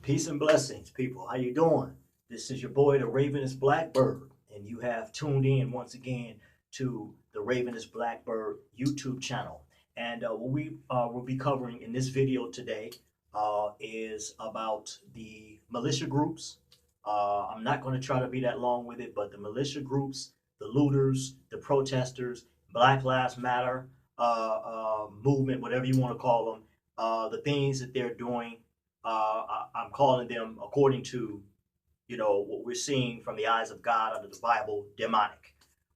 Peace and blessings, people. How you doing? This is your boy, the Ravenous Blackbird, and you have tuned in once again to the Ravenous Blackbird YouTube channel. And what we will be covering in this video today is about the militia groups. I'm not going to try to be that long with it, but the militia groups, the looters, the protesters, Black Lives Matter movement, whatever you want to call them, the things that they're doing. I'm calling them, according to what we're seeing from the eyes of God under the Bible, demonic.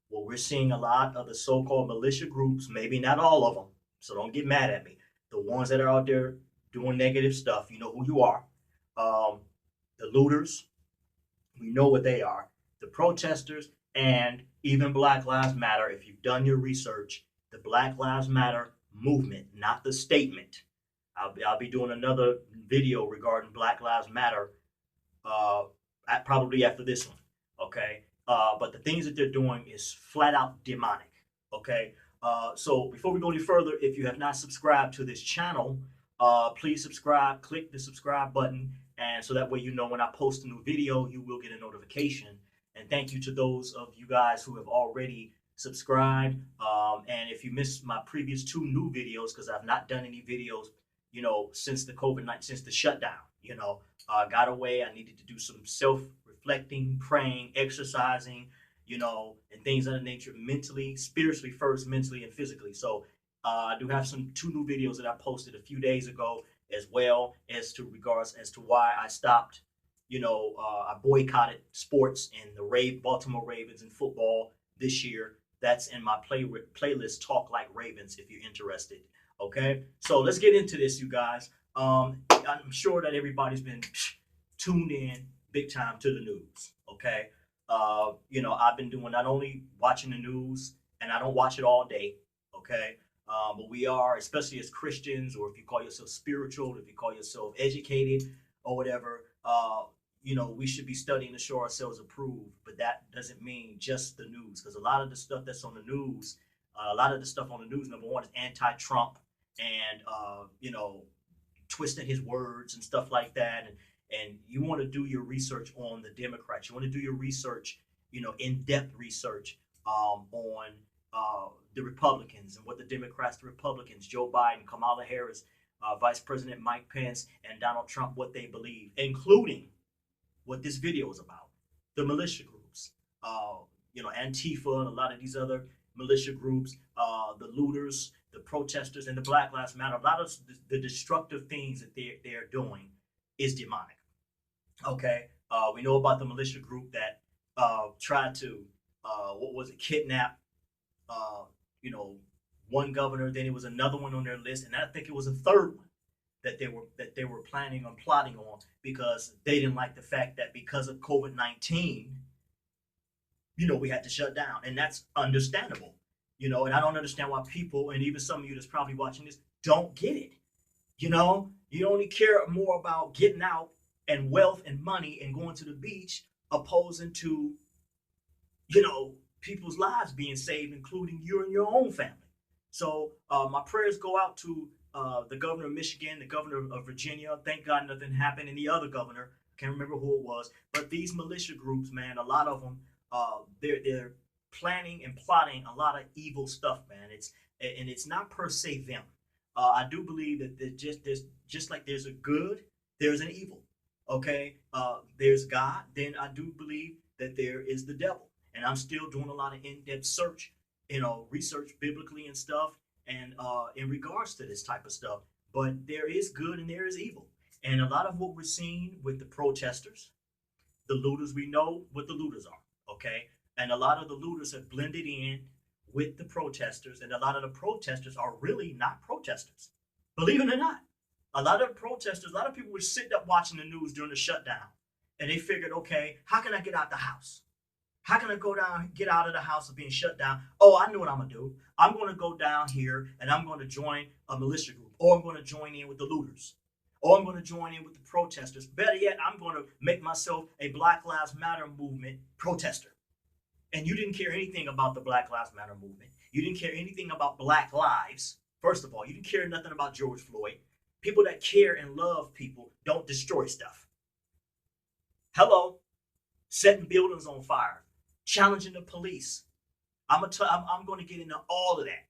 What we're seeing a lot of the so-called militia groups, maybe not all of them, so don't get mad at me. The ones that are out there doing negative stuff, you know who you are. The looters, we know what they are. The protesters, and even Black Lives Matter. If you've done your research, the Black Lives Matter movement, not the statement. I'll be doing another video regarding Black Lives Matter probably after this one. Okay. But the things that they're doing is flat out demonic. Okay. So before we go any further, if you have not subscribed to this channel, please subscribe, click the subscribe button. And so that way, when I post a new video, you will get a notification. And thank you to those of you guys who have already subscribed. And if you missed my previous two new videos, because I've not done any videos since the COVID-19, since the shutdown, got away. I needed to do some self-reflecting, praying, exercising, and things of that nature, mentally, spiritually first, mentally and physically. So I do have two new videos that I posted a few days ago, as well as to regards as to why I stopped. I boycotted sports and the Baltimore Ravens and football this year. That's in my playlist, Talk Like Ravens, if you're interested. Okay, so let's get into this, you guys. I'm sure that everybody's been tuned in big time to the news. Okay, I've been doing not only watching the news, and I don't watch it all day. Okay, but we are, especially as Christians, or if you call yourself spiritual, if you call yourself educated, or whatever, we should be studying to show ourselves approved. But that doesn't mean just the news, because a lot of the stuff that's on the news, number one, is anti-Trump and twisting his words and stuff like that. And you want to do your research on the Democrats. You want to do your research, in-depth research on the Republicans and what the Democrats, the Republicans, Joe Biden, Kamala Harris, Vice President Mike Pence, and Donald Trump, what they believe, including what this video is about, the militia groups, Antifa and a lot of these other militia groups, the looters, the protesters, and the Black Lives Matter. A lot of the destructive things that they're doing is demonic. Okay, we know about the militia group that tried to kidnap one governor. Then it was another one on their list, and I think it was a third one that they were planning on plotting on, because they didn't like the fact that because of COVID-19, we had to shut down, and that's understandable. And I don't understand why people, and even some of you that's probably watching this, don't get it. You only care more about getting out and wealth and money and going to the beach, opposing to, people's lives being saved, including you and your own family. So my prayers go out to the governor of Michigan, the governor of Virginia. Thank God nothing happened. And the other governor, can't remember who it was. But these militia groups, man, a lot of them, they're planning and plotting a lot of evil stuff, man. It's not per se them. I do believe that there's just like there's a good, there's an evil. Okay, there's God. Then I do believe that there is the devil. And I'm still doing a lot of in-depth search, research biblically and stuff, and in regards to this type of stuff. But there is good and there is evil. And a lot of what we're seeing with the protesters, the looters, we know what the looters are. Okay. And a lot of the looters have blended in with the protesters, and a lot of the protesters are really not protesters. Believe it or not, a lot of protesters, a lot of people were sitting up watching the news during the shutdown, and they figured, okay, how can I get out the house? How can I get out of the house of being shut down? Oh, I know what I'm going to do. I'm going to go down here and I'm going to join a militia group, or I'm going to join in with the looters, or I'm going to join in with the protesters. Better yet, I'm going to make myself a Black Lives Matter movement protester. And you didn't care anything about the Black Lives Matter movement. You didn't care anything about Black lives. First of all, you didn't care nothing about George Floyd. People that care and love people don't destroy stuff. Hello, setting buildings on fire, challenging the police. I'm going to get into all of that,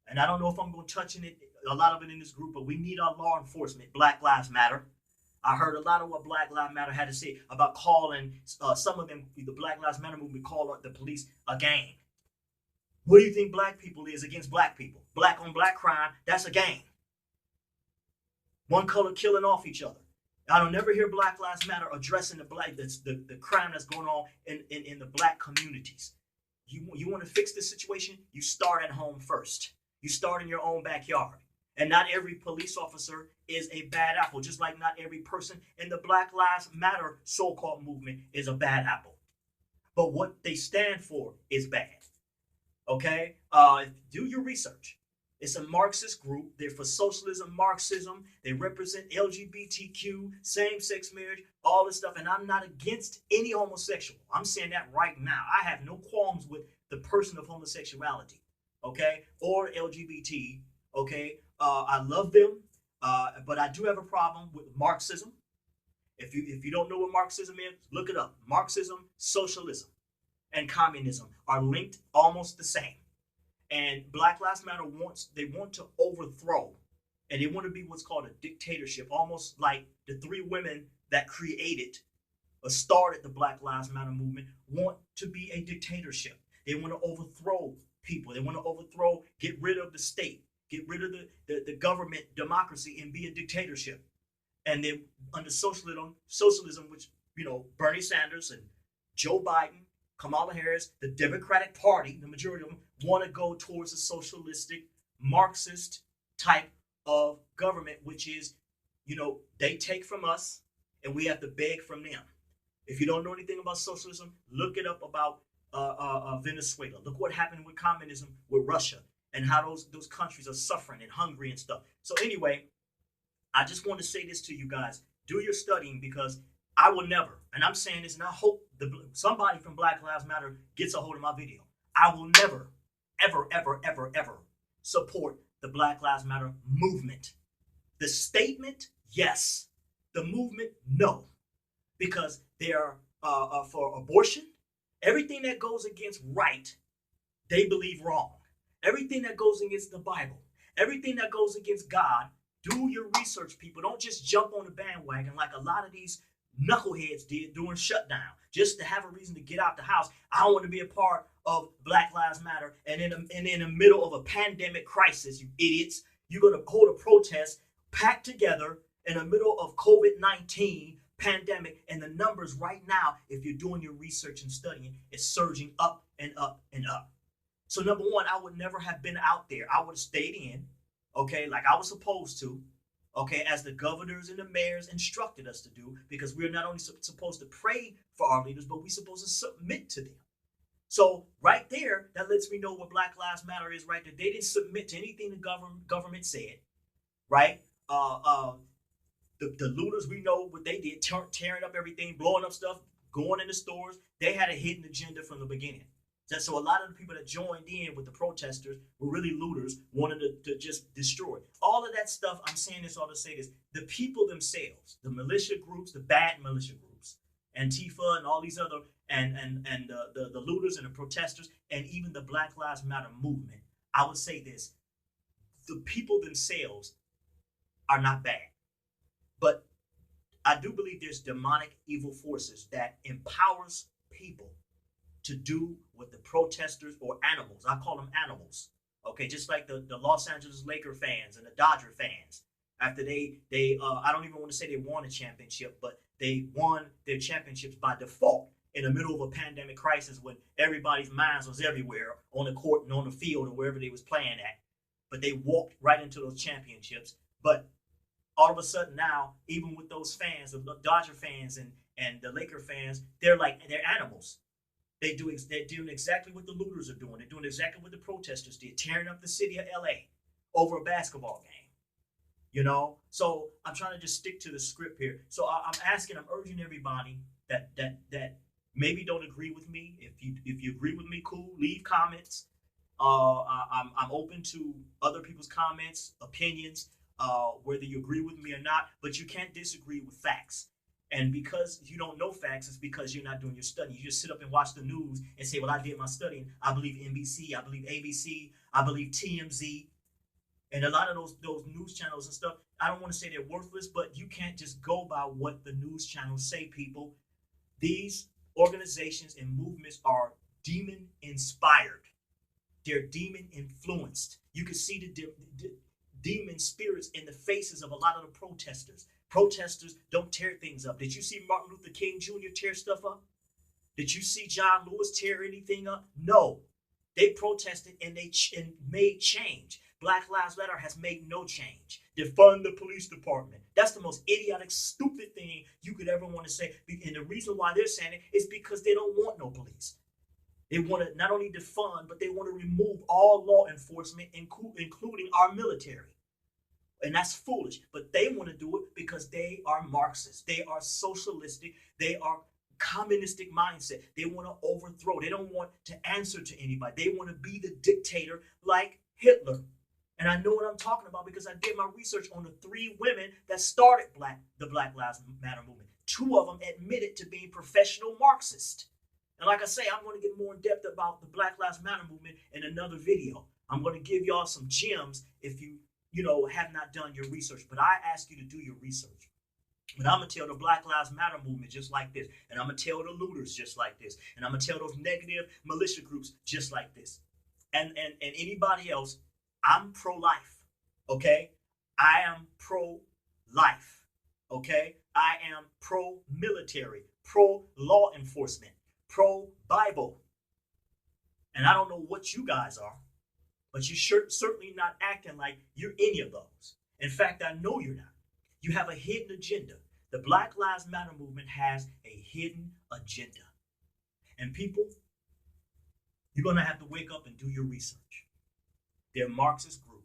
and I don't know if I'm going to touch on it a lot of it in this group, but we need our law enforcement. Black Lives Matter. I heard a lot of what Black Lives Matter had to say about calling some of them, the Black Lives Matter movement, call the police a gang. What do you think black people is against black people? Black on black crime, that's a gang. One color killing off each other. I don't never hear Black Lives Matter addressing the crime that's going on in the black communities. You want to fix this situation? You start at home first. You start in your own backyard. And not every police officer is a bad apple, just like not every person in the Black Lives Matter so-called movement is a bad apple. But what they stand for is bad. Okay? Do your research. It's a Marxist group. They're for socialism, Marxism. They represent LGBTQ, same-sex marriage, all this stuff. And I'm not against any homosexual. I'm saying that right now. I have no qualms with the person of homosexuality, okay, or LGBT, okay. I love them, but I do have a problem with Marxism. If you don't know what Marxism is, look it up. Marxism, socialism, and communism are linked almost the same. And Black Lives Matter they want to overthrow, and they want to be what's called a dictatorship, almost like the three women that created or started the Black Lives Matter movement want to be a dictatorship. They want to overthrow people. They want to overthrow, get rid of the state, get rid of the government, democracy, and be a dictatorship. And then under socialism, which, Bernie Sanders and Joe Biden, Kamala Harris, the Democratic Party, the majority of them want to go towards a socialistic, Marxist type of government, which is, they take from us and we have to beg from them. If you don't know anything about socialism, look it up about Venezuela. Look what happened with communism with Russia and how those countries are suffering and hungry and stuff. So anyway, I just want to say this to you guys. Do your studying, because I will never, and I'm saying this, and I hope somebody from Black Lives Matter gets a hold of my video. I will never, ever, ever, ever, ever support the Black Lives Matter movement. The statement, yes. The movement, no. Because they are for abortion. Everything that goes against right, they believe wrong. Everything that goes against the Bible, everything that goes against God, do your research, people. Don't just jump on the bandwagon like a lot of these knuckleheads did during shutdown, just to have a reason to get out the house. I want to be a part of Black Lives Matter, and in the middle of a pandemic crisis, you idiots, you're going to hold a protest packed together in the middle of COVID-19 pandemic, and the numbers right now, if you're doing your research and studying, is surging up and up and up. So number one, I would never have been out there. I would have stayed in, okay, like I was supposed to, okay, as the governors and the mayors instructed us to do, because we're not only supposed to pray for our leaders, but we're supposed to submit to them. So right there, that lets me know what Black Lives Matter is right there. They didn't submit to anything the government said, right? The looters, we know what they did, tearing up everything, blowing up stuff, going into stores. They had a hidden agenda from the beginning. So a lot of the people that joined in with the protesters were really looters, wanted to just destroy. All of that stuff, I'm saying this all to say this, the people themselves, the militia groups, the bad militia groups, Antifa and all these other, and the looters and the protesters, and even the Black Lives Matter movement, I would say this, the people themselves are not bad. But I do believe there's demonic evil forces that empowers people to do what the protesters, or animals, I call them animals, okay, just like the Los Angeles Laker fans and the Dodger fans, after they I don't even want to say they won a championship, but they won their championships by default in the middle of a pandemic crisis when everybody's minds was everywhere on the court and on the field or wherever they was playing at, but they walked right into those championships. But all of a sudden now, even with those fans, the Dodger fans and the Laker fans, they're animals. They're doing exactly what the looters are doing. They're doing exactly what the protesters did, tearing up the city of LA over a basketball game. So I'm trying to just stick to the script here. So I'm urging everybody that maybe don't agree with me. If you agree with me, cool. Leave comments. I'm open to other people's comments, opinions, whether you agree with me or not. But you can't disagree with facts. And because you don't know facts, it's because you're not doing your study. You just sit up and watch the news and say, well, I did my studying. I believe NBC, I believe ABC, I believe TMZ. And a lot of those news channels and stuff, I don't want to say they're worthless, but you can't just go by what the news channels say, people. These organizations and movements are demon inspired. They're demon influenced. You can see the demon spirits in the faces of a lot of the protesters. Protesters don't tear things up. Did you see Martin Luther King Jr. tear stuff up? Did you see John Lewis tear anything up? No. They protested and they made change. Black Lives Matter has made no change. Defund the police department. That's the most idiotic, stupid thing you could ever want to say. And the reason why they're saying it is because they don't want no police. They want to not only defund, but they want to remove all law enforcement, including our military. And that's foolish. But they want to do it because they are Marxist. They are socialistic. They are communistic mindset. They want to overthrow. They don't want to answer to anybody. They want to be the dictator like Hitler. And I know what I'm talking about because I did my research on the 3 women that started the Black Lives Matter movement. 2 of them admitted to being professional Marxists. And like I say, I'm going to get more in depth about the Black Lives Matter movement in another video. I'm going to give y'all some gems if you have not done your research. But I ask you to do your research. But I'm going to tell the Black Lives Matter movement just like this. And I'm going to tell the looters just like this. And I'm going to tell those negative militia groups just like this. And anybody else, I'm pro-life, okay? I am pro-life, okay? I am pro-military, pro-law enforcement, pro-Bible. And I don't know what you guys are, but you're certainly not acting like you're any of those. In fact, I know you're not. You have a hidden agenda. The Black Lives Matter movement has a hidden agenda. And people, you're going to have to wake up and do your research. They're a Marxist group.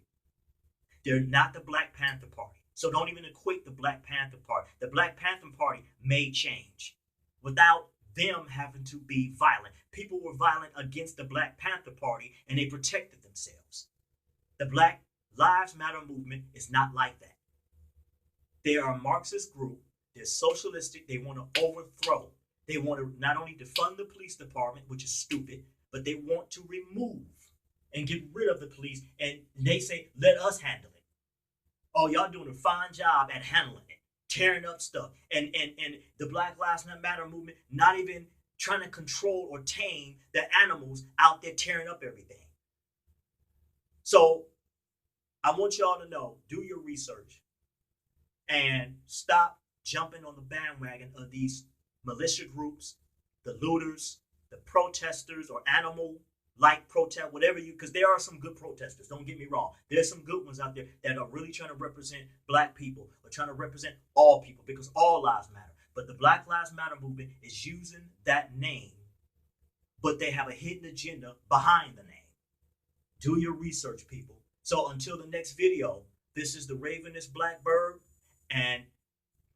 They're not the Black Panther Party. So don't even equate the Black Panther Party. The Black Panther Party made change without them having to be violent. People were violent against the Black Panther Party and they protected themselves. The Black Lives Matter movement is not like that. They are a Marxist group. They're socialistic. They want to overthrow. They want to not only defund the police department, which is stupid, but they want to remove and get rid of the police. And they say, let us handle it. Oh, y'all doing a fine job at handling it, tearing up stuff. And the Black Lives Matter movement not even trying to control or tame the animals out there tearing up everything. So I want y'all to know, do your research and stop jumping on the bandwagon of these militia groups, the looters, the protesters or animal-like protest, whatever because there are some good protesters, don't get me wrong. There's some good ones out there that are really trying to represent Black people or trying to represent all people because all lives matter. But the Black Lives Matter movement is using that name, but they have a hidden agenda behind the name. Do your research, people. So until the next video, this is the Ravenous Blackbird, and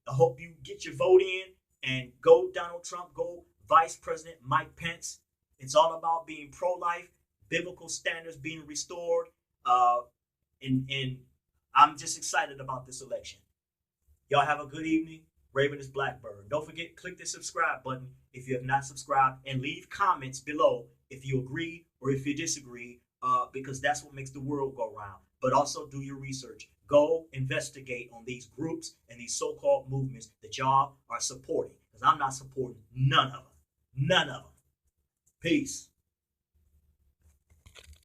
I hope you get your vote in and go Donald Trump, go Vice President Mike Pence. It's all about being pro-life, biblical standards being restored, and I'm just excited about this election. Y'all have a good evening. Ravenous Blackbird. Don't forget, click the subscribe button if you have not subscribed, and leave comments below if you agree or if you disagree, because that's what makes the world go round. But also do your research. Go investigate on these groups and these so-called movements that y'all are supporting, because I'm not supporting none of them. None of them. Peace.